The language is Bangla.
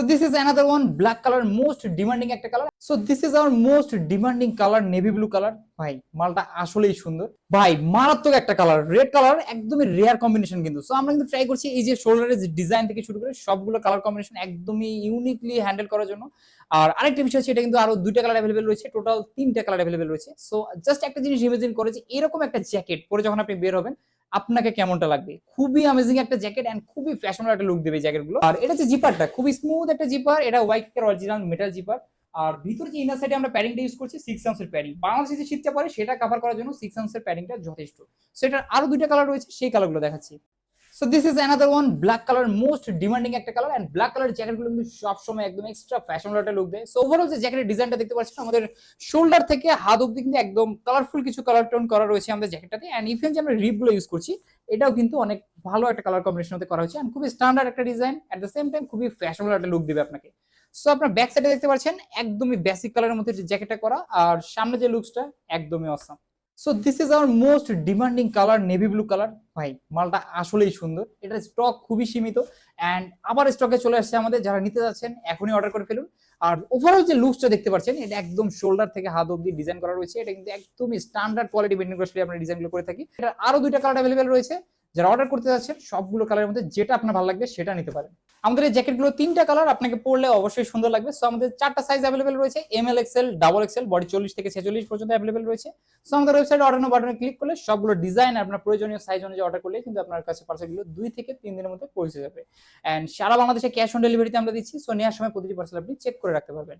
So this is another one, black color, most demanding একটা colour. So this is our most demanding color, navy blue color। ভাই মালটা আসলেই সুন্দর, ভাই মারাত্মক একটা কালার, রেড কালার, একদমই রেয়ার কম্বিনেশন কিন্তু। সো আমরা কিন্তু ট্রাই করছি এই যে শোল্ডারের ডিজাইন থেকে শুরু করে সবগুলো কালার কম্বিনেশন একদমই ইউনিকলি হ্যান্ডেল করার জন্য। আর আরেকটা বিষয় হচ্ছে এটা কিন্তু আরো দুইটা কালার অ্যাভেলেবেল রয়েছে, টোটাল তিনটা কালার অ্যাভেলেবেল রয়েছে। সো জাস্ট একটা জিনিস ইমাজিন করে যে এরকম একটা জ্যাকেট পরে যখন আপনি বের হবেন আপনাকে কেমনটা লাগবে। খুবই অ্যামেজিং একটা জ্যাকেট এন্ড খুবই ফ্যাশনেবল একটা লুক দেবে এই জ্যাকেটগুলো। আর এটা যে জিপারটা খুবই স্মুথ একটা জিপার, এটা ওয়াইকের অরিজিনাল মেটাল জিপার। আর ভিতরে যে ইনার সাইডে আমরা প্যাডিংটা ইউজ করছি 6 আউন্সের প্যাডিং, বাংলাদেশে যে শীতটা পড়ে সেটা কভার করার জন্য 6 আউন্সের প্যাডিংটা যথেষ্ট। সো এটার আরো দুইটা কালার রয়েছে, সেই কালারগুলো দেখাচ্ছি। So this is another one, black colour, most demanding একটা কালার। এন্ড ব্ল্যাক কালার জ্যাকেটগুলো কিন্তু সবসময় একদম এক্সট্রা ফ্যাশনেবল একটা লুক দেয়। সো ওভারঅল যে জ্যাকেটের ডিজাইনটা দেখতে পাচ্ছেন, আমাদের শোল্ডার থেকে হাত অব্দি কিন্তু একদম কালারফুল কিছু কালার টোন করা রয়েছে আমাদের জ্যাকেটটাতে। এন্ড ইভেন যে আমরা রিপগুলো ইউজ করছি এটাও কিন্তু অনেক ভালো একটা কালার কম্বিনেশন মধ্যে করা হয়েছে। এন্ড খুবই স্ট্যান্ডার্ড একটা design, at the same time খুবই ফ্যাশনেবল একটা লুক দিবে আপনাকে। সো আপনার ব্যাক সাইডে দেখতে পাচ্ছেন একদমই বেসিক কালারের মধ্যে জ্যাকেটটা করা, আর সামনে যে লুকসটা একদমই awesome. So this is our most demanding colour, navy blue colour. ভাই মালটা আসলেই সুন্দর, এটার স্টক খুবই সীমিত এন্ড আবার স্টকে চলে আসছে আমাদের। যারা নিতে যাচ্ছেন এখনই অর্ডার করে ফেলুন। আর ওভারঅল যে লুকসটা দেখতে পাচ্ছেন এটা একদম শোল্ডার থেকে হাত অব্দি ডিজাইন করা রয়েছে, এটা কিন্তু একদমই স্ট্যান্ডার্ড কোয়ালিটি মেনটেন করে আমরা ডিজাইনগুলো করে থাকি। এটা আরো দুইটা কালার অ্যাভেলেবেল রয়েছে, যারা অর্ডার করতে যাচ্ছেন সবগুলো কালারের মধ্যে যেটা আপনার ভালো লাগবে সেটা নিতে পারেন। আমাদের এই জ্যাকেটগুলো তিনটা কালার, আপনাকে পরলে অবশ্যই সুন্দর লাগবে। সো আমাদের চারটা সাইজ অ্যাভেলেবেল রয়েছে, M L XL, double XL, body 40 থেকে 46 পর্যন্ত অ্যাভেলেবেল রয়েছে। সো আমাদের ওয়েবসাইটে অর্ডার নাও বাটনে ক্লিক করলে সবগুলো ডিজাইন আপনার প্রয়োজনীয় সাইজ অনুযায়ী অর্ডার করলে কিন্তু আপনার কাছে পার্সেলগুলো 2 থেকে 3 দিনের মধ্যে পৌঁছে যাবে। এন্ড সারা বাংলাদেশে ক্যাশ অন ডেলিভারিতে আমরা দিচ্ছি। সো নেওয়ার সময় প্রতিটি পার্সেল আপনি চেক করে রাখতে পারবেন।